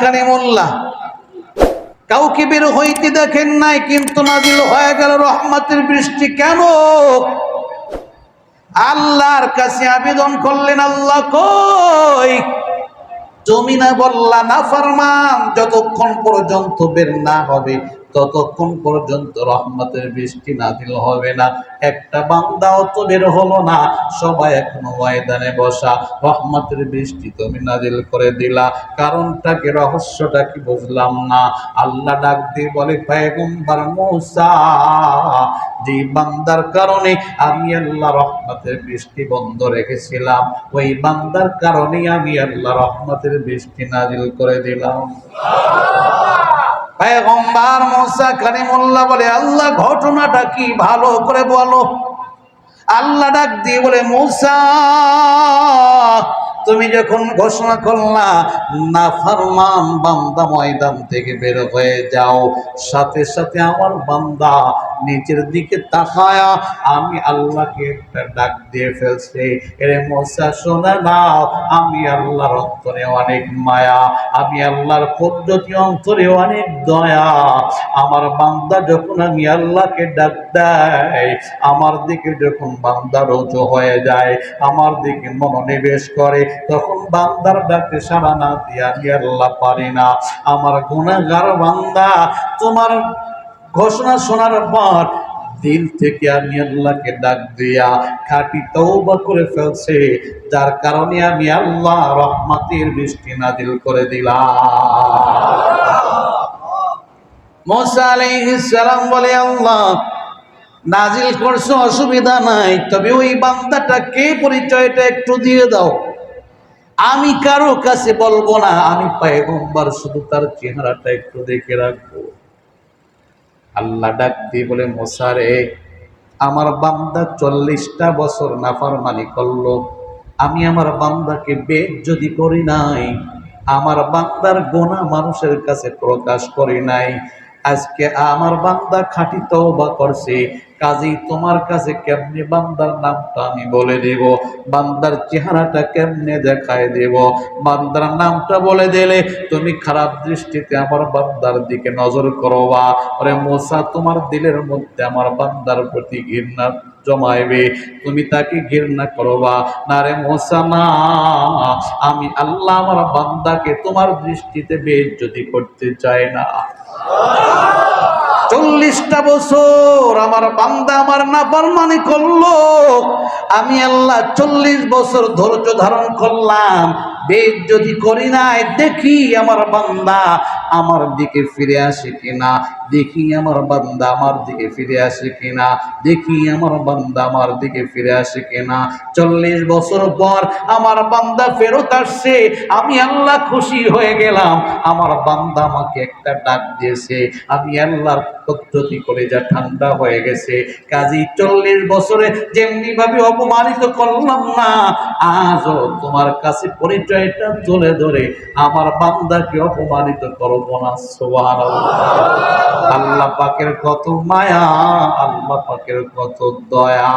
কালিমুল্লাহ কাউকে বের হইতে দেখেন নাই, কিন্তু নাজিল হয়ে গেল রহমতের বৃষ্টি। কেন? আল্লাহর কাছে আবেদন করলেন, আল্লাহ কই? তুমি না বললা নাফরমান যতক্ষণ পর্যন্ত বের না হবে ততক্ষণ পর্যন্ত রহমতের বৃষ্টি নাজিল হবে না। একটা বান্দাও তো বের হলো না, সবাই এখনো ময়দানে বসা। রহমতের বৃষ্টি তুমি নাজিল করে দিলা, কারণটা কি, রহস্যটা কি বুঝলাম না। আল্লাহ ডাক দিয়ে বলে, পয়গম্বর মূসা, যে বান্দার কারণে আমি আল্লাহ রহমতের বৃষ্টি বন্ধ রেখেছিলাম, ওই বান্দার কারণে আমি আল্লাহ রহমতের বৃষ্টি নাজিল করে দিলাম। পয়গম্বর মূসা কালিমুল্লাহ বলে, আল্লাহ ঘটনাটা কি ভালো করে বলো। আল্লাহ ডাক দিয়ে বলে, মূসা তুমি যখন ঘোষণা করলা নাফরমান বান্দা ময়দান থেকে বের হয়ে যাও, সাথে সাথে আমার বান্দা নিচের দিকে তাকায়া আমি আল্লাহকে একটা ডাক দিয়ে ফেলছে, এরে মূসা শোনা নাও, আমি আল্লাহর অন্তরে অনেক মায়া, আমি আল্লাহর পদ্ধতি অন্তরে অনেক দয়া। আমার বান্দা যখন আমি আল্লাহকে ডাক দেয়, আমার দিকে যখন বান্দা রুজু হয়ে যায়, আমার দিকে মনোনিবেশ করে, তখন বান্দার ডাকে সাড়া না দিয়ে আমি আল্লাহ পারি না। আমার গুনাহগার বান্দা তোমার ঘোষণা শোনার পর দিল থেকে আমি আল্লাহকে ডাক দিয়া খাঁটি তওবা করে ফেলছে, যার কারণে আমি আল্লাহ রহমতের বৃষ্টি নাজিল করে দিলাম। মূসা আলাইহিস সালাম বলে, আল্লাহ নাজিল করছো অসুবিধা নাই, তবে ওই বান্দাটা কে পরিচয়টা একটু দিয়ে দাও। আমি কারো কাছে বলবো না, আমি পয়গম্বর শুধু তার চেহারাটা একটু দেখে রাখবো। আল্লাহ ডাক দিয়ে বলে, মূসা রে, আমার বান্দা 40টা বছর নাফরমানি করলো, আমি আমার বান্দাকে বেইজ্জতি করি নাই, আমার বান্দার গুনাহ মানুষের কাছে প্রকাশ করি নাই। আজকে আমার বান্দা খাঁটি তওবা করছে, কাজেই তোমার কাছে কেমনে বান্দার নামটা আমি বলে দেব, বান্দার চেহারাটা কেমনে দেখায় দেব। বান্দার নামটা বলে দিলে তুমি খারাপ দৃষ্টিতে আমার বান্দার দিকে নজর করবা। ওরে মূসা, তোমার দিলের মধ্যে আমার বান্দার প্রতি ঘৃণা জমাইবে, তুমি তাকে ঘৃণা করবা না। রে মূসা না, আমি আল্লাহ আমার বান্দাকে তোমার দৃষ্টিতে বেইজ্জতি করতে চাই না। 40টা বছর আমার বান্দা আমার নাফরমানি করলো, আমি আল্লাহ 40 বছর ধৈর্য ধারণ করলাম, বেইজ্জতি করি নাই। দেখি আমার বান্দা আমার দিকে ফিরে আসে কিনা, দেখি আমার বান্দা আমার দিকে ফিরে আসে কিনা, দেখি আমার বান্দা আমার দিকে ফিরে আসে কিনা। 40 বছর পর আমার বান্দা ফেরত আসছে, আমি আল্লাহ খুশি হয়ে গেলাম। আমার বান্দা আমাকে একটা ডাক দিয়েছে, আমি আল্লাহর পদ্ধতি করে যা ঠান্ডা হয়ে গেছে। কাজী 40 বছরে যেমনি ভাবে অপমানিত করলাম না, আজও তোমার কাছে পরিচয়টা তুলে ধরে আমার বান্দাকে অপমানিত করব না। সুবহানাল্লাহ। আল্লাহ পাকের কত মায়া, আল্লাহ পাকের কত দয়া।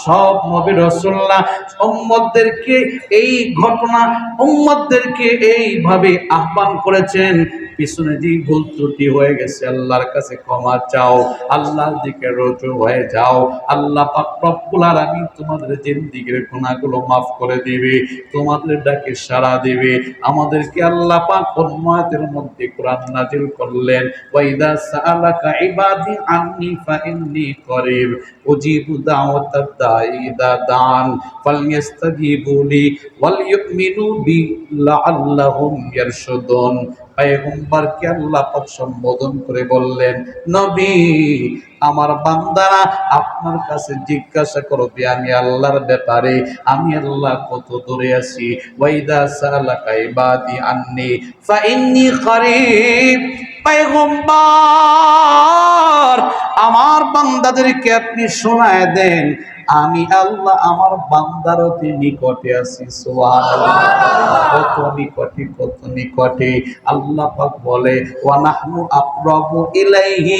সব নবী রাসূলুল্লাহ উম্মতদেরকে এই ঘটনা, উম্মতদেরকে এইভাবে আহ্বান করেছেন, পিছনে যে ভুল ত্রুটি হয়ে গেছে আল্লাহর কাছে ক্ষমা চাও, আল্লাহর দিকে রুজু হয়ে যাও। আল্লাহ পাক রব্বুল আলামিন তোমাদের জিন্দেগীর গুনাহগুলো মাফ করে দিবে, তোমাদের ডাকে সাড়া দিবে। আমাদেরকে আল্লাহ পাক উম্মতের মধ্যে কোরআন নাযিল করলেন, ওয়াইদা সাআলাকা ইবাদি আন্নী ফাইন্নী করিব উজিবু দাওয়াতাদ দাঈ ইযা দান ফালইস্তাজিবু লি ওয়াল ইউমিনু বি লাআল্লাহুম ইয়ারশুদুন। পয়গম্বরকে আল্লাহ পাক সম্বোধন করে বললেন, নবী, আমার বান্দারা আপনার কাছে জিজ্ঞাসা করবে আমি আল্লাহর ব্যাপারে, আমি আল্লাহ কত দূরে আছি। ওয়াইদা সালাকা ইবাদি আন্নী ফাইন্নী করিব। পয়গম্বর, আমার বান্দাদেরকে আপনি শোনায় দেন, আমি আল্লাহ আমার বান্দার অতি নিকটে আছি। সুবহানাল্লাহ। কত নিকটে, কত নিকটে। আল্লাহ পাক বলে ওয়া নাহনু আকরাবু ইলাইহি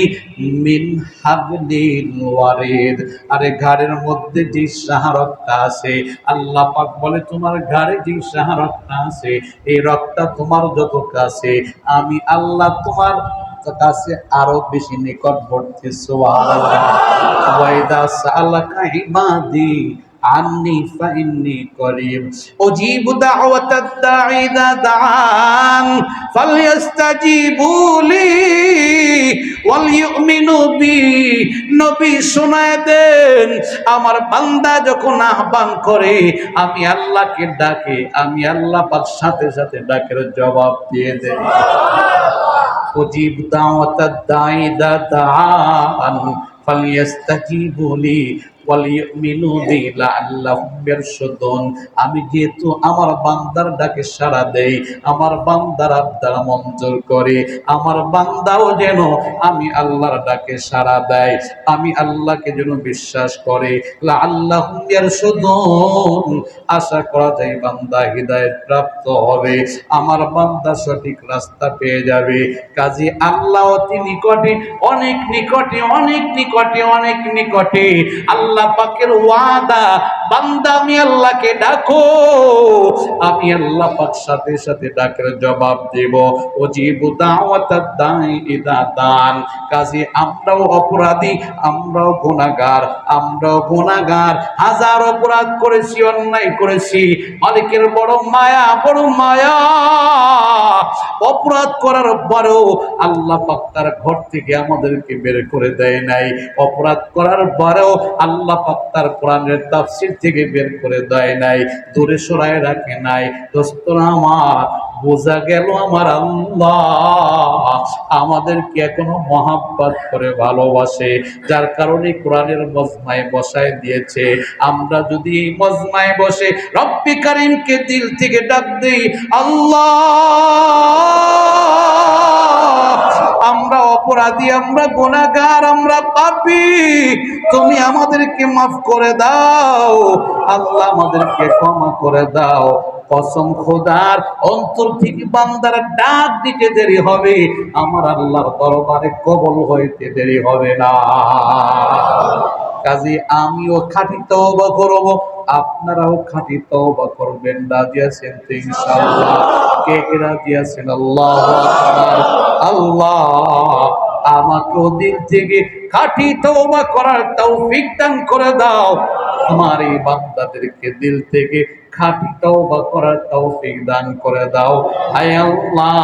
মিন হাবলিল ওয়ারিদ। আরে ঘাড়ের মধ্যে যে শাহরগটা আছে, আল্লাহ পাক বলে তোমার ঘাড়ে যে শাহরগটা আছে, এই রগটা তোমার যত কাছে, আমি আল্লাহ তোমার কাছে আরো বেশি নিকটবর্তী। সুবহানাল্লাহ। ওয়া ইযা সাআলাকা ইবাদি আন্নি ফাইন্নি করিব উজিবু দাওয়াতাদ দাঈ ইযা দাআন ফালইস্তাজিবুলি ওয়াল ইউমিনু বি। নবী শোনায় দেন, আমার বান্দা যখন আহ্বান করে, আমি আল্লাহকে ডাকে, আমি আল্লাহ পাক সাথে সাথে ডাকের জবাব দিয়ে দেই। উজিব দাওয়াতাদ দাঈ ইযা দাআন ফালইস্তাজিবু লি ওয়াল ইউমিনু বি লাআল্লাহুম ইয়ারশুদুন। আমি যেহেতু আমার বান্দার ডাকে সাড়া দেই, আমার বান্দার আবদার মঞ্জুর করে, আমার বান্দাও যেন আমি আল্লাহর ডাকে সাড়া দেয়, আমি আল্লাহকে যেন বিশ্বাস করে। লাআল্লাহুম ইয়ারশুদুন, আশা করা যায় বান্দা হিদায়াত প্রাপ্ত হবে, আমার বান্দা সঠিক রাস্তা পেয়ে যাবে। কাজী আল্লাহ অতি নিকটে, অনেক নিকটে, অনেক নিকটে, অনেক নিকটে। আল্লাহ পাকের ওয়াদা, বান্দা আমি আল্লাহকে ডাকো, আমি আল্লাহ পাক সাথে সাথে ডাকের জবাব দেব। উজিবু দাওয়াতাদ দাঈ ইযা দান। কাজী আমরাও অপরাধী, আমরাও গুনাহগার, আমরাও গুনাহগার, হাজার অপরাধ করেছি, অন্যায় করেছি, মালিকের বড় মায়া, বড় মায়া। অপরাধ করার পরেও আল্লাহ পাক তার ঘর থেকে আমাদেরকে বের করে দেয় নাই, অপরাধ করার পরেও আল্লাহ পাক তার কোরআনের তাফসীর থেকে বের করে দেয় নাই, দূরে সরায় রাখে নাই। দোস্তরা আমার, বোঝা গেল আমার আল্লাহ আমাদেরকে এখনো মহাব্বত করে ভালোবাসে, যার কারণে কোরআনের মজমায় বসায় দিয়েছে। আমরা যদি এই মজমায় বসে রব্বি কারীমকে দিল থেকে ডাক দেই, আল্লাহ আমরা অপরাধী, আমরা গুনাহগার, আমরা পাপী, তুমি আমাদেরকে মাফ করে দাও, আল্লাহ আমাদেরকে ক্ষমা করে দাও। কসম খোদার, অন্তর থেকে বান্দার ডাক দিতে দেরি হবে, আমার আল্লাহর দরবারে কবুল হইতে দেরি হবে না। কাজী আমিও খাঁটি তওবা করব, আপনারাও খাঁটি তওবা করবেন। রাজি আছেন তো ইনশাআল্লাহ? কে কে রাজি আছেন? আল্লাহু আকবার। আল্লাহ আমাকেও দিল থেকে খাঁটি তওবা করার তৌফিক দান করে দাও, আমার এই বান্দাদেরকে দিল থেকে খাঁটি তওবা করার তৌফিক দান করে দাও। আয় আল্লাহ,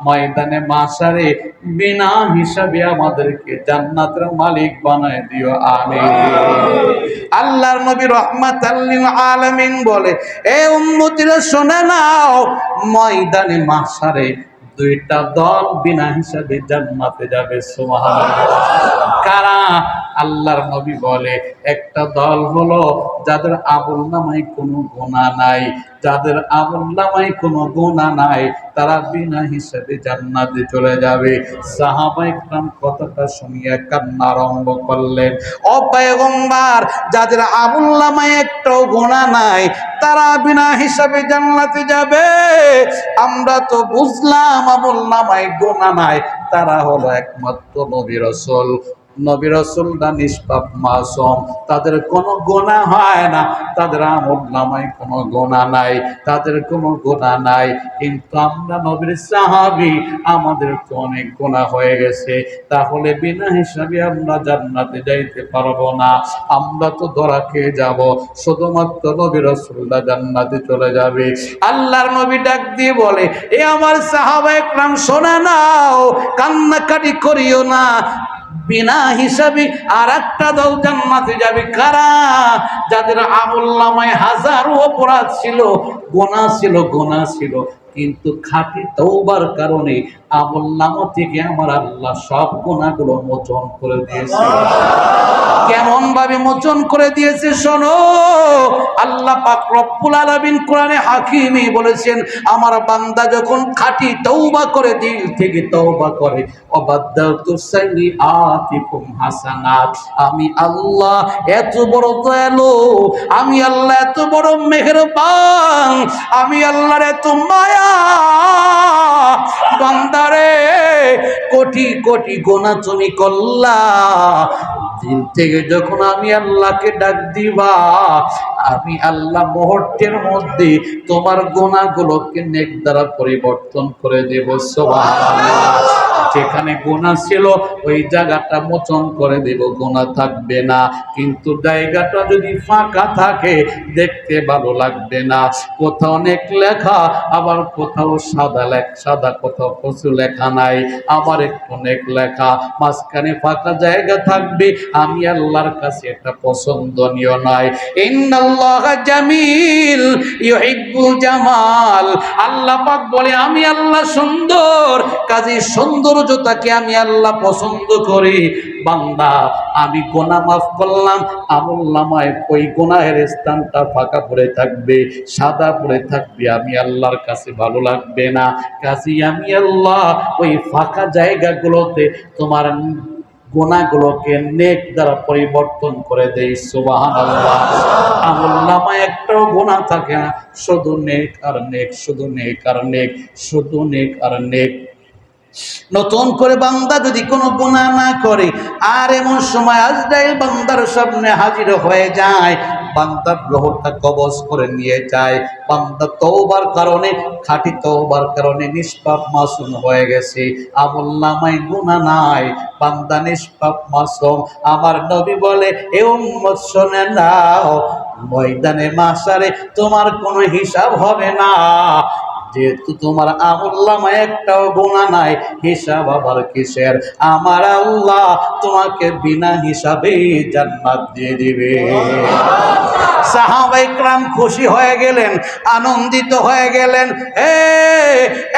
ময়দানে মাশারে বিনা হিসাবে আমাদেরকে জান্নাতের মালিক বানায় দিও, আমিন। আল্লাহর নবী রাহমাতাল লিল আলামিন বলে, এ উম্মতিরা শুনে নাও, ময়দানে মাশারে দুইটা দল বিনা হিসাবে জান্নাতে যাবে। সুবহানাল্লাহ। কারা? আল্লাহর নবী বলে, একটা দল হলো যাদের আমলনামায় কোনো গুনাহ নাই, যাদের আমলনামায় কোনো গুনাহ নাই, তারা বিনা হিসাবে জান্নাতে চলে যাবে। সাহাবায়ে কেরাম কথাটা শুনিয়া কান্না আরম্ভ করলেন। ও পয়গম্বর, যাদের আমলনামায় একটাও গুনাহ নাই, তারা বিনা হিসাবে জান্নাতে যাবে। আমরা তো বুঝলাম আমলনামায় গুনাহ নাই, তারা হলো একমাত্র নবী রাসূল। নবী রাসূলরা নিষ্পাপ মাসুম, তাদের কোনো গুনাহ হয় না, তাদের আমলনামায় কোনো গুনাহ নাই, তাদের কোনো গুনাহ নাই। কিন্তু আমরা নবীর সাহাবী, আমাদের তো অনেক গুনাহ হয়ে গেছে, তাহলে বিনা হিসাবে আমরা জান্নাতে যাইতে পারবো না, আমরা তো ধরা খেয়ে যাব। শুধুমাত্র নবী রাসূলরা জান্নাতে চলে যাবে। আল্লাহর নবী ডাক দিয়ে বলে, এ আমার সাহাবায়ে কেরাম শোনা নাও, কান্নাকাটি করিও না, বিনা হিসাবে আর একটা দল জান্নাতে যাবে। কারা? যাদের আমলনামায় হাজারো অপরাধ ছিল, গুনাহ ছিল, গুনাহ ছিল, কিন্তু খাঁটি তওবার কারণে আমলনামা থেকে আমার আল্লাহ সব গুনাহগুলো মোচন করে দিয়েছে। কেমন ভাবে মোচন করে দিয়েছে শোনো। আল্লাহ পাক রব্বুল আলামিন কোরআনে হাকিমে বলেছেন, আমার বান্দা যখন খাঁটি তওবা করে, দিল থেকে তওবা করে, অবাদ্দাতু সাইয়্যাতিকুম হাসানাত, আমি আল্লাহ এত বড় দয়ালু, আমি আল্লাহ এত বড় মেহেরবান, আমি আল্লাহর এত মায়া, বান্দারে কোটি কোটি গুনাহ তুমি করলা, দিল থেকে যখন আমি আল্লাহকে ডাক দিবা, আমি আল্লাহ মুহূর্তের মধ্যে তোমার গুনাহগুলোকে নেক দ্বারা পরিবর্তন করে দেব। সুবহানাল্লাহ। যেখানে গুনাহ ছিল ওই জায়গাটা মোচন করে দেব, গুনাহ থাকবে না। কিন্তু জায়গাটা যদি ফাঁকা থাকে দেখতে ভালো লাগবে না। কোথাও অনেক লেখা, আবার কোথাও সাদা, কোথাও কিছু লেখা নাই, আবার একটু অনেক লেখা, মাঝখানে ফাঁকা জায়গা থাকবে। আমি আল্লাহর কাছে এটা পছন্দনীয় নয়। ইন্নাল্লাহা জামিল ইউহিব্বুল জামাল, আল্লাহ পাক বলে আমি আল্লাহ সুন্দর, কাজে সৌন্দর্যতাকে আমি আল্লাহ পছন্দ করি। বান্দা আমি গুনাহ মাফ করলাম, আমলনামায় ওই গুনাহের স্থানটা ফাঁকা পড়ে থাকবে, সাদা পড়ে থাকবে, আমি আল্লাহর কাছে ভালো লাগবে না। কাজে আমি আল্লাহ ওই ফাঁকা জায়গাগুলোতে তোমার গুনাহগুলোকে নেক দ্বারা পরিবর্তন করে দেই। সুবহানাল্লাহ। আমলনামায় একটাও গুনাহ থাকে না, শুধু নেক আর নেক, শুধু নেক আর নেক, শুধু নেক আর নেক। নতুন করে বান্দা যদি কোনো গুনাহ না করে, আর এমন সময় আজরাইল বান্দার সামনে হাজির হয়ে যায়, বান্দার রূহটা কবজ করে নিয়ে যায়, বান্দা তওবার কারণে, খাঁটি তওবার কারণে নিষ্পাপ মাসুম হয়ে গেছে, আমলনামায় গুনাহ নাই, বান্দা নিষ্পাপ মাসুম। আমার নবী বলে, এ উম্মত শুনে নাও, ময়দানে মাশারে তোমার কোনো হিসাব হবে না, যেহেতু তোমার আমলনামায় একটাও গুনাহ নাই, হিসাব আবার কিসের? আমার আল্লাহ তোমাকে বিনা হিসাবে জান্নাত দিয়ে দিবে। সাহাবায়ে কেরাম খুশি হয়ে গেলেন, আনন্দিত হয়ে গেলেন।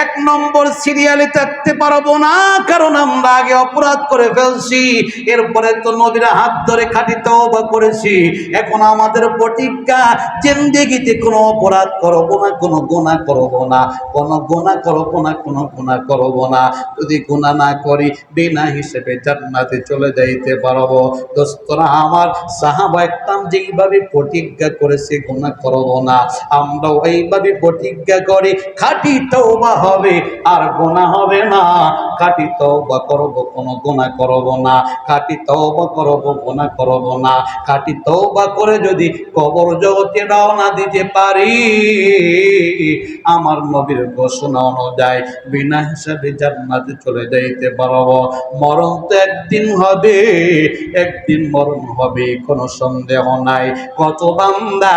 এক নম্বর সিরিয়ালে থাকতে পারবো না, কারণ আমরা আগে অপরাধ করে ফেলছি, এরপরে তো নবীর হাত ধরে খাঁটি তওবা করেছি। এখন আমাদের প্রতিজ্ঞা, জিন্দেগিতে কোনো অপরাধ করবো না, কোনো গুনাহ করবো না, কোনো গুনাহ করবো না, কোনো গুনাহ করবো না। যদি গুনাহ না করি বিনা হিসেবে জান্নাতে চলে যাইতে পারবো। দোস্তরা আমার, সাহাবায়ে কেরাম যেইভাবে প্রতিজ্ঞা করেছে গুনাহ করবো না, আমরাও এইভাবে প্রতিজ্ঞা করি খাঁটি তওবা হবে আর গুনাহ হবে না। খাঁটি তওবা করব, কোনো গুনাহ করব না, খাঁটি তওবা করব, গুনাহ করব না। খাঁটি তওবা করে যদি কবর জগতে রওনা দিতে পারি, আমার নবীর ঘোষণা অনুযায়ী বিনা হিসাবে জান্নাতে চলে যাইতে পারবো। মরণ তো একদিন হবে, একদিন মরণ হবে, কোনো সন্দেহ নাই। কত বান্দা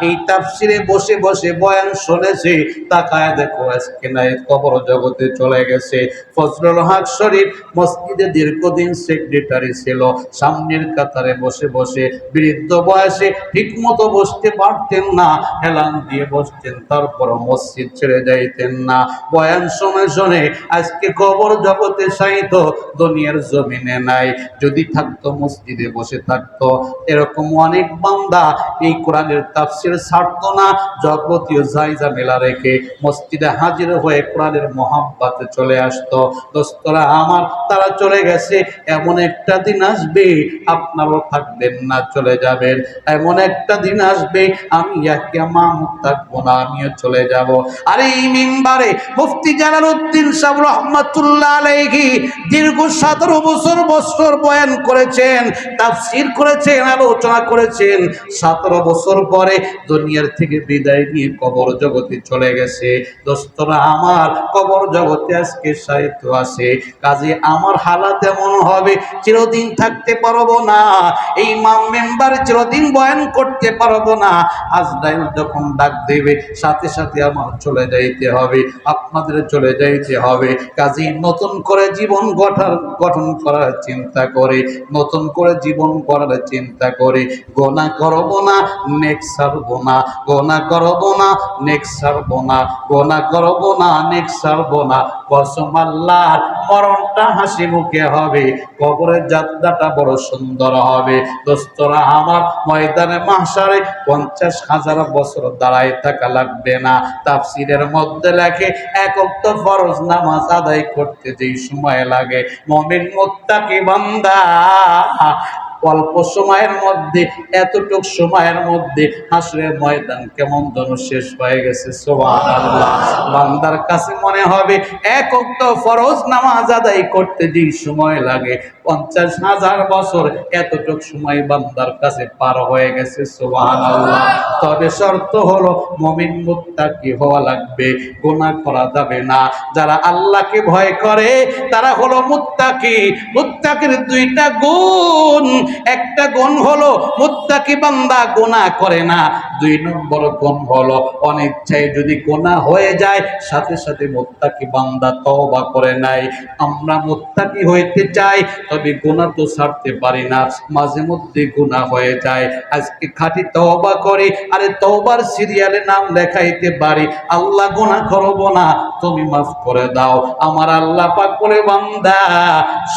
এই তাফসিরে বসে বসে বয়ান শুনেছে, তাকায় দেখো আজকে নাই কবর জগতে চলে গেছে। ফজলুল হক শরীফ মসজিদে দীর্ঘদিন সেক্রেটারি ছিল, সামনের কাতারে বসে বসে বৃদ্ধ বয়সে ঠিক মতো বসতে পারতেন না, হেলান দিয়ে বসতেন, তারপর মসজিদ ছেড়ে যাইতেন না। বয়ান শুনে শুনে আজকে কবর জগতে শায়িত, দুনিয়ার জমিনে নাই। যদি থাকতো মসজিদে বসে থাকতো। এরকম অনেক বান্দা এই কোরআনের তাফসীর ছাড়তো না, যাবতীয় ঝামেলা রেখে মসজিদে হাজির হয়ে কোরআনের মহব্বতে চলে আসতো। দোস্তরা আমার, তারা চলে গেছে। এমন একটা দিন আসবে আপনারাও থাকবেন না, চলে যাবেন। এমন একটা দিন আসবে আমি একা মামুদ থাকবো না, আমিও চলে যাব। আর এই মিম্বারে মুফতি জালালউদ্দিন সাহেব রহমাতুল্লাহ আলাইহি দীর্ঘ 17 বছর বয়ান করেছেন, তাফসীর করেছেন, আলোচনা করেছেন। 17 বছর পরে দুনিয়ার থেকে বিদায় নিয়ে কবর জগতে চলে গেছে। দোস্তরা আমার, কবর জগতে আজকে সাহিত্য আছে, কাজে আমার হালাত এমন হবে চিরদিন থাকতে পারবো না। এই মেম্বার চিরদিন বয়ান করতে করতে পারবো না। আজরাইল যখন ডাক দেবে সাথে সাথে আমার চলে যাইতে হবে, আপনাদের চলে যাইতে হবে। কাজী নতুন করে জীবন গঠন করার চিন্তা করে, নতুন করে জীবন করার চিন্তা করে, গোনা করবো না, নেক ছাড়বো না, গোনা করবো না, নেক ছাড়বো না, গোনা করবো না, নেক ছাড়বো না। কসম আল্লাহর, মরণটা হাসি মুখে হবে, কবরের যাত্রাটা বড় সুন্দর হবে। দোস্তরা আমার, ময়দানে মাহশারে 50,000 বছর দাঁড়ায় থাকা লাগবে না। তাফসীরের মধ্যে লেখে এক ওয়াক্ত ফরজ নামাজ আদায় করতে যেই সময় লাগে, মুমিন মুত্তাকি বান্দা অল্প সময়ের মধ্যে, এতটুক সময়ের মধ্যে হাসরের ময়দান কেমন যেন শেষ হয়ে গেছে। সুবহানাল্লাহ। বান্দার কাছে মনে হবে এক ওয়াক্ত ফরজ নামাজ আদায় করতে যে সময় লাগে 50,000 বছর, এতটুক সময় বান্দার কাছে পার হয়ে গেছে। সুবহানাল্লাহ। তবে শর্ত হলো মুমিন মুত্তাকি হওয়া লাগবে, গুনাহ করা যাবে না। যারা আল্লাহকে ভয় করে তারা হলো মুত্তাকি। মুত্তাকির দুইটা গুণ, একটা গুণ হলো মুত্তাকি বান্দা গুনাহ করে না, 2 নম্বর গুণ হলো অনিচ্ছায় যদি গুনাহ হয়ে যায় সাথে সাথে মুত্তাকি বান্দা তওবা করে নাই। আমরা মুত্তাকি হইতে চাই, তবে গুনাহ তো ছাড়তে পারি না, মাঝে মধ্যে গুনাহ হয়ে যায়। আজকে খাঁটি তওবা করি, আরে তওবার সিরিয়ালে নাম লেখাইতে পারি, আল্লাহ গুনাহ করব না, তুমি মাফ করে দাও। আমার আল্লাহ পাক বলে, বান্দা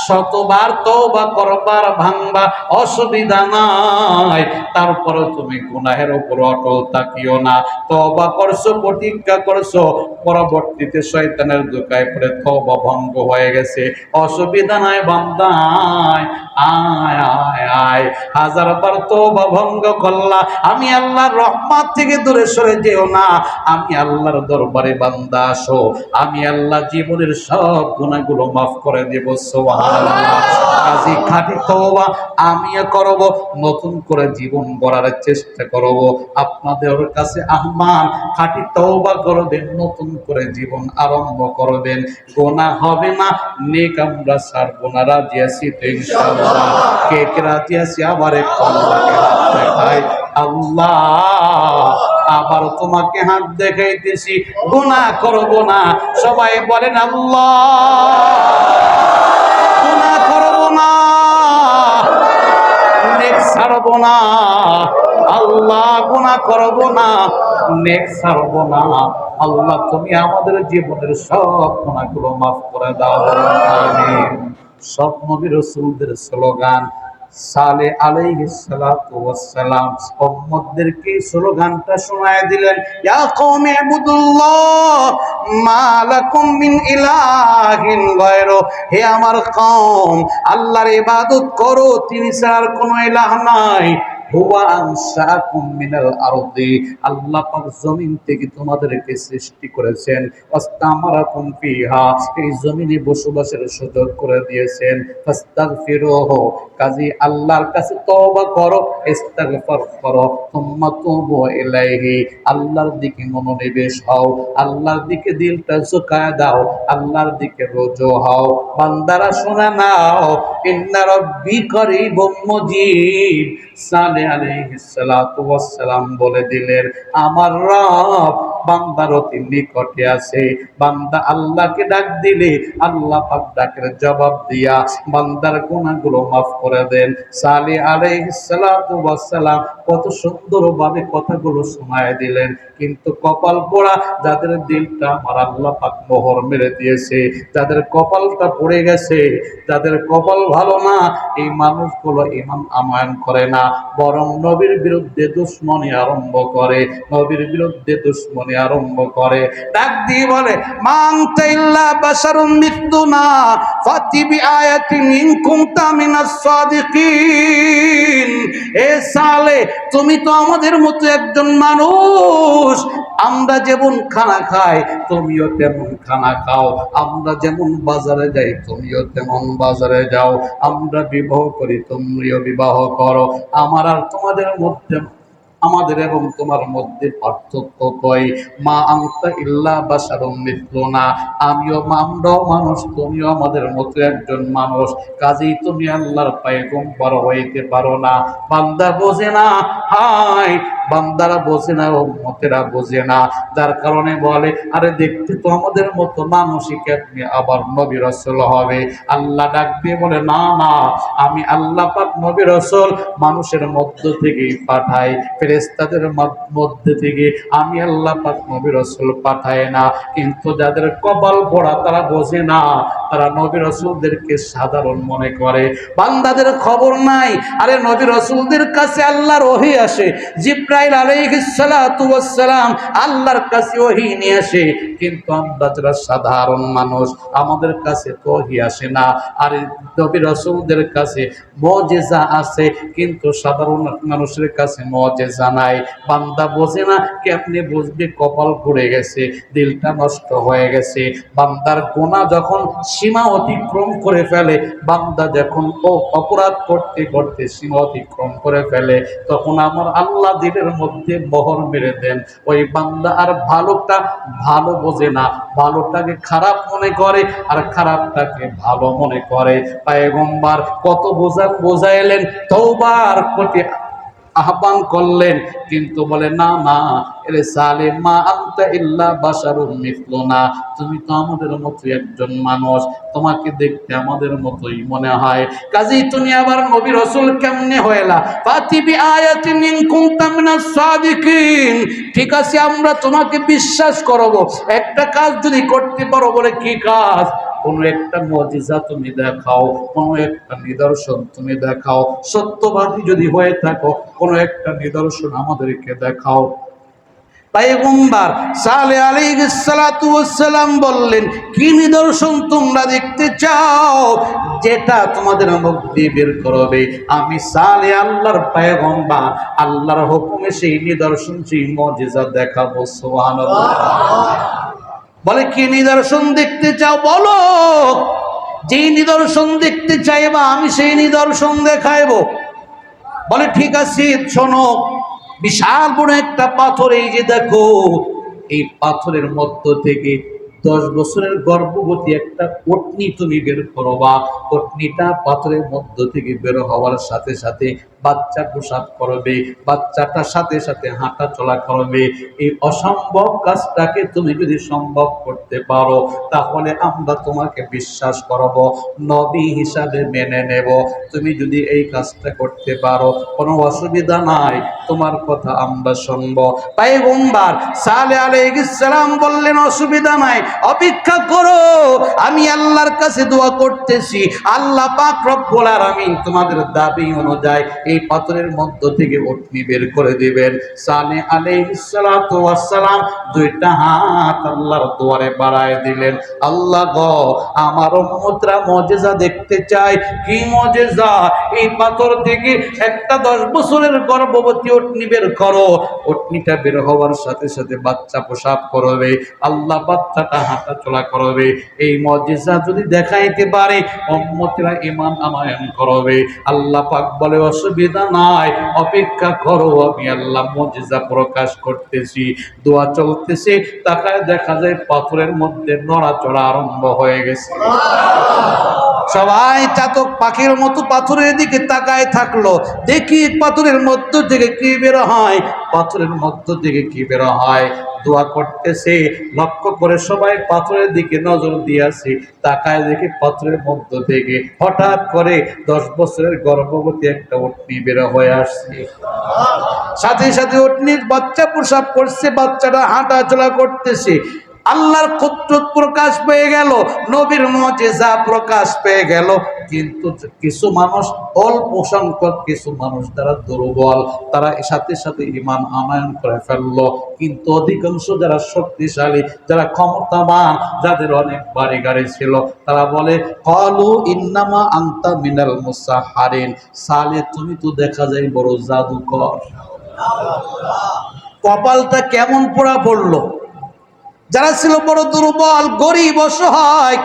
শতবার তওবা করবার ভাঙবা অসুবিধা নাই, তারপরে তুমি গুনাহের উপর অটল থাকিও না। তওবা করছো, প্রতিজ্ঞা করছো, পরবর্তীতে শয়তানের ধোঁকায় পড়ে তওবা ভঙ্গ হয়ে গেছে, অসুবিধা নাই বান্দা, আয় আয় আয়। 1000 বার তওবা ভঙ্গ করলা, আমি আল্লাহর রহমত থেকে দূরে সরে যেও না। আমি আল্লাহর দরবারে বান্দা আসো, আমি আল্লাহ জীবনের সব গুনাহগুলো মাফ করে দেব। সুবহানাল্লাহ। কাজী খাঁটি তওবা আমিও করব, নতুন করে জীবন গড়ার চেষ্টা করব। আপনাদের কাছে আহ্বান, খাঁটি তওবা করবেন, নতুন করে জীবন আরম্ভ করবেন, গুনাহ হবে না, নেক আমরা ছাড়বো না। রাজি আছি তো ইনশাআল্লাহ? কে কে রাজি আছি? আবার একটু আল্লাহকে হাত দেখাই। আল্লাহ, আবার তোমাকে হাত দেখাইতেছি, গুনাহ করব না। সবাই বলেন আল্লাহ, গুনাহ করব না, নেক ছাড়ব না। আল্লাহ, গুনাহ করব না, নেক ছাড়ব না। আল্লাহ, তুমি আমাদের জীবনের সব গুনাহগুলো মাফ করে দাও। আমিন। সব নবী রাসূলদের স্লোগান, সালেহ আলাইহিস সালাতু ওয়াস সালাম উম্মতদেরকে স্লোগানটা শোনায় দিলেন, ইয়া কওমি ইবুদুল্লাহ মা লাকুম মিন ইলাহিন গায়রু। হে আমার কওম, আল্লাহর ইবাদত করো, তিনি ছাড়া কোনো ইলাহ নাই। হুয়া আনশাকুম মিনাল আরদি, আল্লাহ পাক জমিন থেকে তোমাদেরকে সৃষ্টি করেছেন। ওয়াস্তামারাকুম ফিহা, এই জমিনে বসবাসের সুযোগ করে দিয়েছেন। ফাস্তাগফিরুহু, কাজী আল্লাহর কাছে তওবা করো, ইস্তিগফার করো। তুম্মা তুবু ইলাইহি, আল্লাহর দিকে মনোনিবেশ হও, আল্লাহর দিকে দিলটা ঝুঁকায় দাও, আল্লাহর দিকে রুজু হও। বান্দারা শুনে নাও, ইন্না রাব্বি করিবুম মুজিব। সালেহ আলাইহিস সালাতু ওয়াস সালাম বলে দিলেন, আমার রব বান্দার অতি নিকটে আছে। বান্দা আল্লাহকে ডাক দিলে আল্লাহ পাক ডাকের জবাব দিয়া বান্দার গুনাহগুলো মাফ করে দেন। সালেহ আলাইহিস সালাতু ওয়াস সালাম কত সুন্দরভাবে কথাগুলো শোনায় দিলেন, কিন্তু কপাল পোড়া যাদের দিলটা আমার আল্লাহ পাক মোহর মেরে দিয়েছে, যাদের কপালটা পড়ে গেছে, যাদের কপাল ভালো না, এই মানুষগুলো ঈমান আমায়ন করে না, বরং নবীর বিরুদ্ধে দুশমনি আরম্ভ করে, নবীর বিরুদ্ধে দুশমনি আরম্ভ করে। ডাক দিয়ে বলে, মান তাইল্লা বাশারুম মিথলুনা ফাতি বিআয়াতিন ইন কুনতা মিনাস সাদিকিন। এ সালে, তুমি তো আমাদের মতো একজন মানুষ, আমরা যেমন খানা খাই তুমিও তেমন খানা খাও, আমরা যেমন বাজারে যাই তুমিও তেমন বাজারে যাও, আমরা বিবাহ করি তুমিও বিবাহ করো, আমার আর তোমাদের মধ্যে আমাদের এবং তোমার মধ্যে পার্থক্য কই? মা আনতা ইল্লা বাশারুম মিথলুনা, আমরাও মানুষ, তুমিও আমাদের মতো একজন মানুষ, কাজেই তুমি আল্লাহর পয়গম্বর হইতে পারো না। বান্দা বোঝে না, হায় বান্দারা বোঝে না, উম্মতেরা বোঝে না, যার কারণে বলে আরে দেখতে তো আমাদের মতো মানুষই, কেমনি আবার নবী রাসূল হবে? আল্লাহ ডাক দিয়ে বলে না না, আমি আল্লাহ পাক নবী রাসূল মানুষের মধ্য থেকেই পাঠাই, ফেরেশতাদের মধ্যে থেকে আমি আল্লাহ পাক নবী রাসূল পাঠাই না। কিন্তু যাদের কপাল পোড়া তারা বোঝে না, তারা নবী রাসূলদেরকে সাধারণ মনে করে, বান্দাদের খবর নাই। আরে নবী রাসূলদের কাছে আল্লাহর ওহী আসে, জিবরাইল আলাইহিস সালাতু ওয়াস সালাম আল্লাহর কাছে ওহী নিয়ে আসে, কিন্তু আমরা যারা সাধারণ মানুষ আমাদের কাছে তো ওহী আসে না। আর নবী রাসূলদের কাছে মুজিজা আছে, কিন্তু সাধারণ মানুষের কাছে মুজিজা নাই। বান্দা বোঝে না, কেমনে বুঝবে? কপাল পুড়ে গেছে, দিলটা নষ্ট হয়ে গেছে। বান্দার গুনাহ যখন সীমা অতিক্রম করে ফেলে, বান্দা যখন অপরাধ করতে করতে সীমা অতিক্রম করে ফেলে, তখন আমার আল্লাহ দিলের মধ্যে মোহর মেরে দেন। ওই বান্দা আর ভালোটা ভালো বোঝে না, ভালোটাকে খারাপ মনে করে আর খারাপটাকে ভালো মনে করে। পয়গম্বর কত বোঝাইলেন, তওবার প্রতি আহ্বান করলেন, কিন্তু বলে না না এরে সালেম, মা আনতা ইল্লা বাশারুম মিথলুনা, তুমি তো আমাদের মতো একজন মানুষ, তোমাকে দেখতে আমাদের মতোই মনে হয়, কাজেই তুমি আবার নবী রাসূল কেমনে হইলা? ফাতি বিআয়াতিন ইন কুনতা মিনাস সাদিকিন, ঠিক আছে আমরা তোমাকে বিশ্বাস করব, একটা কাজ যদি করতে পারো। বলে কি কাজ? কোনো একটা মুজিজা তুমি দেখাও, কোনো একটা নিদর্শন তুমি দেখাও, সত্যবাদী যদি হয়ে থাকো কোনো একটা নিদর্শন আমাদেরকে দেখাও। পয়গম্বর সালেহ আলাইহিস সালাতু ওয়াস সালাম বললেন, কি নিদর্শন তোমরা দেখতে চাও? যেটা তোমাদের মুখ দিয়ে বের করবে, আমি সালেহ আল্লাহর পয়গম্বর আল্লাহর হুকুমে সেই নিদর্শন, সেই মুজিজা দেখাবো। সুবহানাল্লাহ। বলে কি নিদর্শন দেখতে চাও? বলো। যেই নিদর্শন দেখতে চাইবা আমি সেই নিদর্শন দেখাইব। বলে ঠিক আছে শোনো, বিশাল বড় একটা পাথর, এই যে দেখো, এই পাথরের মধ্য থেকে 10 বছরের গর্ভবতী একটা পত্নী তুমি বের করবা। পত্নীটা পাথরের মধ্য থেকে বের হওয়ার সাথে সাথে বাচ্চা প্রসব করবে, বাচ্চাটার সাথে সাথে হাঁটা চলা করবে। এই অসম্ভব কাজটাকে তুমি যদি সম্ভব করতে পারো, তাহলে আমরা তোমাকে বিশ্বাস করব, নবী হিসাবে মেনে নেব। তুমি যদি এই কাজটা করতে পারো, কোনো অসুবিধা নাই, তোমার কথা আমরা শুনব। পয়গম্বর সালেহ আলাইহিস সালাম বললেন, অসুবিধা নাই, অপেক্ষা করো, আমি আল্লাহর কাছে দোয়া করতেছি, আল্লাহ পাক রব্বুল আলামিন তোমাদের দাবি অনুযায়ী এই পাথরের মধ্য থেকে অগ্নি বের করে দিবেন। সালেহ আলাইহিস সালাতু ওয়াস সালাম দুইটা হাত আল্লাহর দুয়ারে বাড়ায় দিলেন, আল্লাহ গো, আমার উম্মতরা মুজিজা দেখতে চায়। কি মুজিজা? এই পাথর থেকে একটা 10 বছরের গর্ভবতী অগ্নি বের করো, অগ্নিটা বের হওয়ার সাথে সাথে বাচ্চা প্রসব করবে, আল্লাহ বাচ্চাটা হাঁটা চলা করবে। এই মুজিজা যদি দেখাইতে পারে উম্মতরা ঈমান আনয়ন করবে। আল্লাহ পাক বলে অসুবিধা নাই, অপেক্ষা করো, আমি আল্লাহ মুজিজা প্রকাশ করতেছি। দোয়া চলতেছে, তাকায় দেখা যায় পাথরের মধ্যে নড়াচড়া আরম্ভ হয়ে গেছে। সবাই চাতক পাখির মতো পাথরের দিকে তাকায় থাকলো, দেখি পাথরের মধ্য থেকে কি বের হয়, পাথরের মধ্য থেকে কি বের হয়। দোয়া করতেছে, লক্ষ্য করে সবাই পাথরের দিকে নজর দিয়েছে, তাকায় দেখি পাথরের মধ্য থেকে হঠাৎ করে 10 বছরের গর্ভবতী একটা উটনি বের হয়ে আসছে। সাথে সাথে উটনির বাচ্চা প্রসব করছে, বাচ্চাটা হাঁটা চলা করতেছে। আল্লাহর কুদরত প্রকাশ পেয়ে গেল, নবীর মুজিজা প্রকাশ পেয়ে গেল। কিন্তু কিছু মানুষ, অল্প সংখ্যক কিছু মানুষ যারা দুর্বল, তারা সাথে সাথে ঈমান আনয়ন করে ফেললো। কিন্তু অধিকাংশ যারা শক্তিশালী, যারা ক্ষমতাবান, যাদের অনেক বাড়ি গাড়ি ছিল, তারা বলে ক্বালু ইন্নামা আনতা মিনাল মুসাহহারিন, সালে তুমি তো দেখা যায় বড় জাদুকর। কপালটা কেমন পোড়া পড়লো। যারা ছিল বড় দুর্বল, গরিব, অসহায়,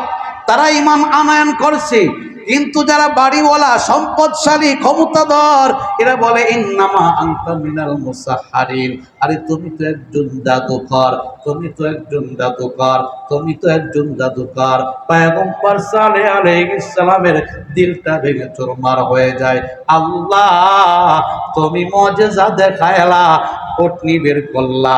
তারা ঈমান আনয়ন করছে। কিন্তু যারা বাড়িওয়ালা, সম্পদশালী, ক্ষমতাধর, এরা বলে ইন্নামা আনতা মিনাল মুসাহহারিন, আরে তুমি তো একজন জাদুকর, তুমি তো একজন জাদুকর, তুমি তো একজন জাদুকর। পয়গম্বর সালেহ আলাইহিস সালামের দিলটা ভেঙে চুরমার হয়ে যায়। আল্লাহ, তুমি মুজিজা দেখাইলা, পটনি বের করলা,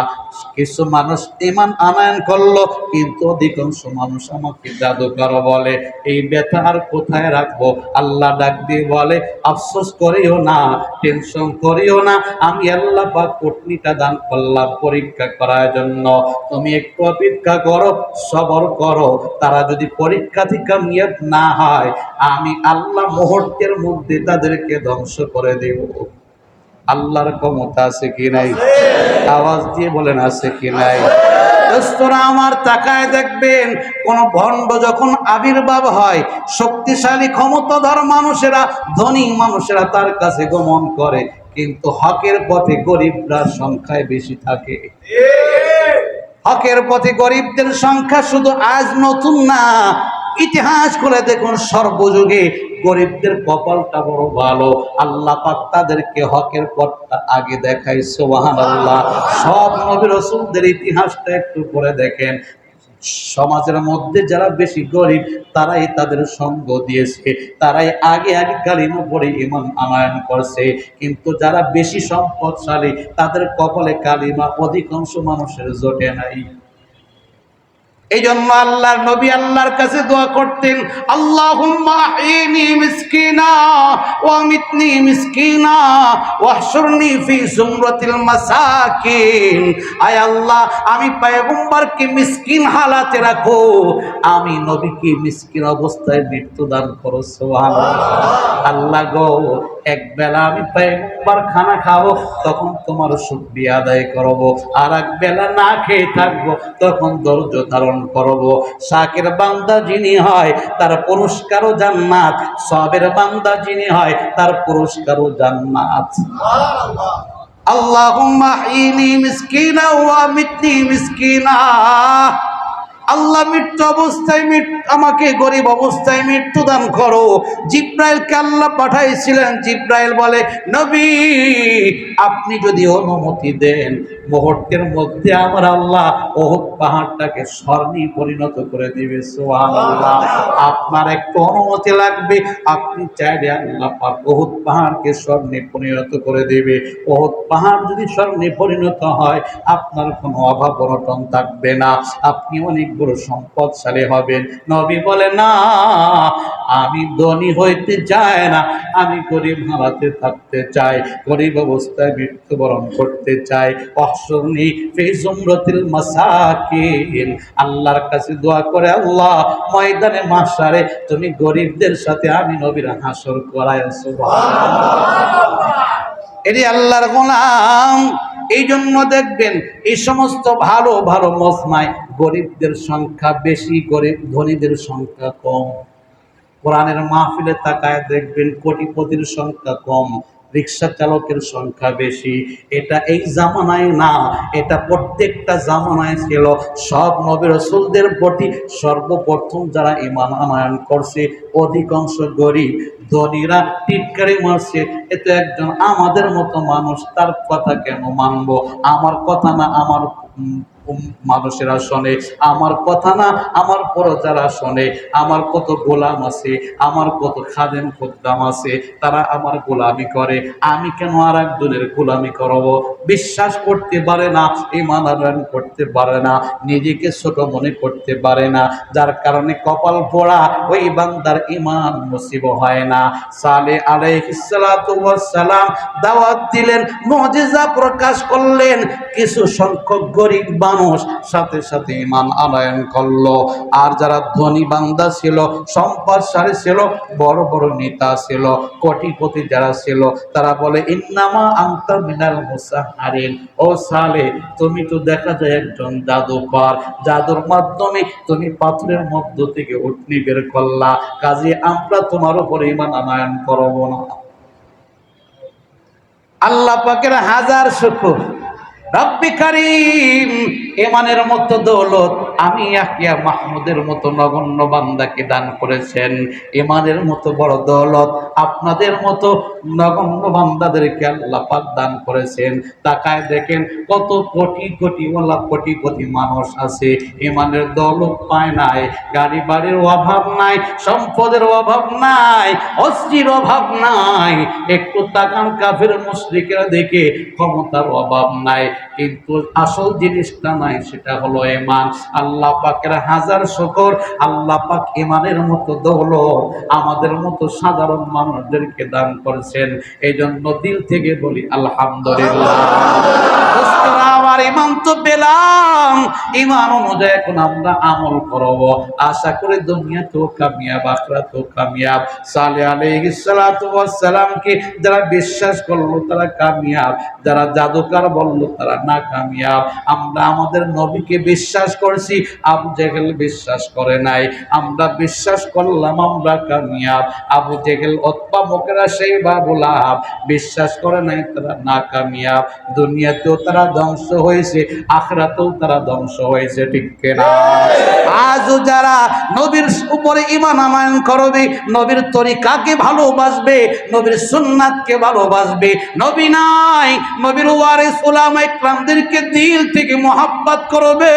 কিছু মানুষ ঈমান আনয়ন করলো, কিন্তু অধিকাংশ মানুষ আমাকে জাদুকর বলে। এই ব্যথা আর কোথায় রাখবো? আল্লাহ ডাক দিয়ে বলে, আফসোস করিও না, টেনশন করিও না, আমি আল্লাহ পাক পটনিটা দান করলাম পরীক্ষা করার জন্য। তুমি একটু অপেক্ষা করো, সবর করো, তারা যদি পরীক্ষা থেকে নিয়ত না হয়, আমি আল্লাহ মুহূর্তের মধ্যে তাদেরকে ধ্বংস করে দেব। আল্লাহর ক্ষমতা আছে কি নাই? আওয়াজ দিয়ে বলেন আছে কি নাই? দোস্তরা আমার, তাকায় দেখবেন কোন ভণ্ড যখন আবির্ভাব হয়, শক্তিশালী ক্ষমতাধর মানুষেরা, ধনী মানুষেরা তার কাছে গমন করে, কিন্তু হকের পথে গরিবরা সংখ্যায় বেশি থাকে। হকের পথে গরিবদের সংখ্যা শুধু আজ নতুন না, ইতিহাস করে দেখুন, সর্বযুগে গরিবদের কপালটা বড় ভালো। আল্লাহ পাক তাদেরকে হকের পথটা আগে দেখায়। সুবহানাল্লাহ। সব নবী রাসূলদের ইতিহাসটা একটু পড়ে দেখেন, সমাজের মধ্যে যারা বেশি গরিব তারাই তাদের সঙ্গ দিয়েছে, তারাই আগে আগে কালিমা পড়ে ঈমান আনয়ন করছে। কিন্তু যারা বেশি সম্পদশালী তাদের কপালে কালিমা অধিকাংশ মানুষের জোটে নাই। এই জন্য আল্লাহর নবী আল্লাহর কাছে দোয়া করতেন, আল্লাহুম্মা আহইনি মিসকিনা ওয়া আমিতনি মিসকিনা ওয়াহশুরনি ফি যুমরাতিল মাসাকিন। আয় আল্লাহ, আমি পয়গম্বরকে মিসকিন হালাতে রাখো, আমি নবীকে মিসকিন অবস্থায় মৃত্যু দান করো। সুবহানাল্লাহ। আল্লাহ গো, এক বেলা আমি পয়গম্বর খানা খাবো, তখন তোমার শুকরিয়া আদায় করব, আর এক বেলা না খেয়ে থাকবো, তখন ধৈর্য ধারণ করব। শাকের বান্দা যিনি হয় তার পুরস্কারও জান্নাত, সবের বান্দা যিনি হয় তার পুরস্কারও জান্নাত। আল্লাহুম্মা আহইনি মিসকিনা ওয়া আমিতনি মিসকিনা। আল্লাহ, মৃত্যু অবস্থায় আমাকে গরিব অবস্থায় মৃত্যু দান করো। জিব্রাইলকে আল্লাহ পাঠাইছিলেন, জিব্রাইল বলে, নবী আপনি যদি অনুমতি দেন, মুহূর্তের মধ্যে আমার আল্লাহ উহুদ পাহাড়টাকে স্বর্ণে পরিণত করে দিবে। সুবহানাল্লাহ। আপনার একটু অনুমতি লাগবে, আপনি চাইলে আল্লাহ পাক উহুদ পাহাড়কে স্বর্ণে পরিণত করে দেবে। উহুদ পাহাড় যদি স্বর্ণে পরিণত হয়, আপনার কোনো অভাব অনটন থাকবে না, আপনি অনেক বড় সম্পদশালী হবেন। নবী বলে, না, আমি ধনী হইতে চাই না, আমি গরিব হালাতে থাকতে চাই, গরিব অবস্থায় মৃত্যুবরণ করতে চাই। ওয়াহশুরনি ফি যুমরাতিল মাসাকিন। আল্লাহর কাছে দোয়া করে, আল্লাহ ময়দানে মাহশারে তুমি গরিবদের সাথে আমি নবীর হাসর করায়। সুবহানাল্লাহ। এটি আল্লাহর গোলাম। এই জন্য দেখবেন এই সমস্ত ভালো ভালো মজমায় গরিবদের সংখ্যা বেশি, গরিব ধনীদের সংখ্যা কম। কোরআনের মাহফিলে তাকায় দেখবেন কোটিপতির সংখ্যা কম, রিক্সা চালকের সংখ্যা বেশি। এটা এই জামানায় না, এটা প্রত্যেকটা জামানায় ছিল। সব নবী রাসূলদের প্রতি সর্বপ্রথম যারা ঈমান আনয়ন করছে অধিকাংশ গরিব, ধনীরা টিটকারি মারছে, এ তো একজন আমাদের মতো মানুষ, তার কথা কেন মানবো? আমার কথা না আমার মানুষেরা শোনে, আমার কথা না আমার প্রজারা শোনে, আমার কত গোলাম আছে, আমার কত খাদেম খুদ্দাম আছে, তারা আমার গোলামি করে, আমি কেন আর একজনের গোলামি করব? বিশ্বাস করতে পারে না, ঈমান আনয়ন করতে পারে না, নিজেকে ছোট মনে করতে পারে না, যার কারণে কপাল পোড়া ওই বান্দার ঈমান নসিব হয় না। সালেহ আলাইহিস সালাতু ওয়াস সালাম দাওয়াত দিলেন, মুজিজা প্রকাশ করলেন, কিছু সংখ্যক গরিব মানুষ সাথে সাথে ঈমান আনয়ন করলো। আর যারা ধনী বান্দা ছিল, সম্পদশালী ছিল, বড় বড় নেতা ছিল, কোটিপতি যারা ছিল, তারা বলে, ইন্নামা আনতা মিনাল মুসাহহারিন। ও সালেহ, তুমি তো দেখা যায় একজন জাদুকর, জাদুর মাধ্যমে তুমি পাথরের মধ্য থেকে উটনি বের করলা, কাজে আমরা তোমার উপর ঈমান আনয়ন করব না। আল্লাহ পাকের হাজার শুকর, রব্বি কারীম, ইমানের মতো দৌলত আমি ইয়াহিয়া মাহমুদের মতো নগণ্য বান্দাকে দান করেছেন। ইমানের মতো বড় দৌলত আপনাদের মতো নগণ্য বান্দাদেরকে আল্লাহ পাক দান করেছেন। তাকায় দেখেন কত কোটি কোটি ওয়ালা কোটি কোটি মানুষ আছে, ইমানের দৌলত পায় নাই, গাড়ি বাড়ির অভাব নাই, সম্পদের অভাব নাই, অস্ত্রের অভাব নাই। একটু তাকান কাফের মুশরিকরা দেখে ক্ষমতার অভাব নাই, কিন্তু আসল জিনিসটা নাই, সেটা হলো ঈমান। আল্লাহ পাকের হাজার শুকর, আল্লাহ পাক ঈমানের মতো দৌলত আমাদের মতো সাধারণ মানুষদেরকে দান করেছেন। এই জন্য দিল থেকে বলি আলহামদুলিল্লাহ। দোস্তরা আমার ঈমান তো পেলাম, ঈমান অনুযায়ী এখন আমরা আমল করব। আশা করি দুনিয়াতেও কামিয়াব, আখিরাতেও কামিয়াব। সালেহ আলাইহিস সালাতু ওয়াস সালামকে যারা বিশ্বাস করলো তারা কামিয়াব, যারা জাদুকর বলল তারা না কামিয়াব। আমরা আমাদের নবীকে বিশ্বাস করছি, আবু জেহেল বিশ্বাস করে নাই, আমরা বিশ্বাস করলাম, আমরা কামিয়াব। আবু জেহেল, উতবা, মুগিরা, শাইবা, আবু লাহাব বিশ্বাস করে নাই, তারা না কামিয়াব। দুনিয়াতেও তারা ধ্বংস হয়েছে, আখিরাতেও তারা ধ্বংস হয়েছে, ঠিক কিনা? আজও যারা নবীর উপরে ঈমান আনয়ন করবে, নবীর তরিকাকে ভালোবাসবে, নবীর সুন্নাতকে ভালোবাসবে, নবী নাই নবীর ওয়ারিস উলামা ইকরামদেরকে দিল থেকে মুহাব্বত করবে,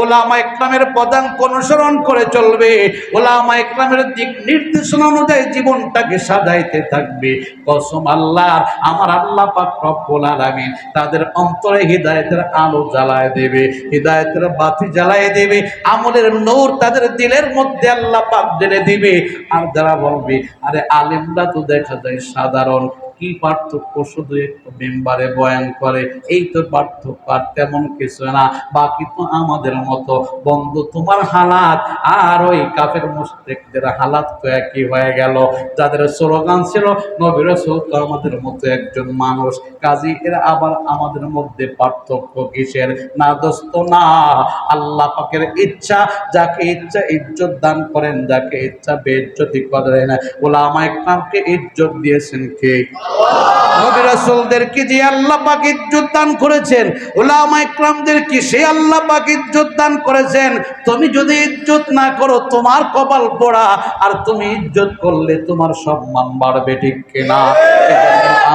উলামা ইকরামের পদাঙ্ক অনুসরণ করে চলবে, উলামা ইকরামের দিক নির্দেশনা অনুযায়ী জীবনটাকে সাজাইতে থাকবে, কসম আল্লাহর, আমার আল্লাহ পাক রব্বুল আলামিন তাদের অন্তরে হিদায়াতের আলো জ্বালায় দেবে, হিদায়াতের বাতি জ্বালায় দেবে, আমলের নূর তাদের দিলের মধ্যে আল্লাহ পাক ঢেলে দিবে। আর যারা বলবে আরে আলেমরা তো দেখা যায় সাধারণ, কি পার্থক্য, শুধু একটু মেম্বারে বয়ান করে, এই তো পার্থক্য, আর তেমন কিছু না, বাকি তো আমাদের মতো। বন্ধু, তোমার হালাত আর ওই কাফের মুশরিকদের হালাত তো একই হয়ে গেল। যাদের স্লোগান ছিল নবী রাসূল তো আমাদের মতো একজন মানুষ, কাজী এরা আবার আমাদের মধ্যে পার্থক্য কিসের? না দোস্ত না, আল্লাহ পাকের ইচ্ছা, যাকে ইচ্ছা ইজ্জত দান করেন, যাকে ইচ্ছা বেইজ্জতি করেন। উলামা ইকরামকে ইজ্জত দিয়েছেন কে? নবী রাসূলদেরকে যে আল্লাহ পাক ইজ্জত দান করেছেন, উলামা ইকরামদেরকে সে আল্লাহ পাক ইজ্জত দান করেছেন। তুমি যদি ইজ্জত না করো তোমার কপাল পোড়া, আর তুমি ইজ্জত করলে তোমার সম্মান বাড়বে, ঠিক কিনা?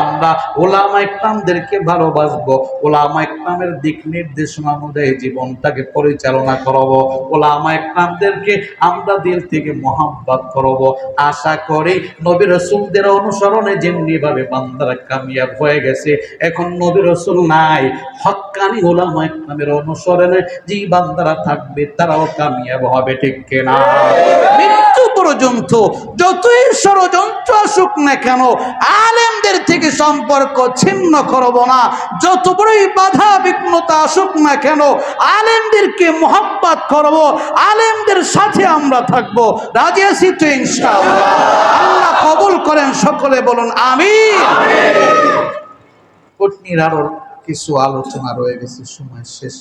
আমরা উলামা ইকরামদেরকে ভালোবাসবো, উলামা ইকরামের দিক নির্দেশনা অনুযায়ী জীবনটাকে পরিচালনা করব, উলামা ইকরামদেরকে আমরা দিল থেকে মুহাব্বত করব। আশা করি নবী রাসূলদের অনুসরণে যেমনি ভাবে বান্দারা কামিয়াব হয়ে গেছে, এখন নবী রাসূল নাই, হক্কানি উলামা ইকরামের অনুসরণে যে বান্দারা থাকবে তারাও কামিয়াব হবে, ঠিক কিনা? মৃত্যু পর্যন্ত যতই ষড়যন্ত্র আসুক না কেন, আলেমদের থেকে সম্পর্ক ছিন্ন করব না। যত বড়ই বাধা বিঘ্নতা আসুক না কেন, আলেমদেরকে মুহাব্বত করব, আলেমদের সাথে আমরা থাকব। রাজি আছি তো ইনশাআল্লাহ? আল্লাহ কবুল করেন, সকলে বলুন আমিন। পত্নীর আরো কিছু আলোচনা রয়ে গেছে, সময় শেষ।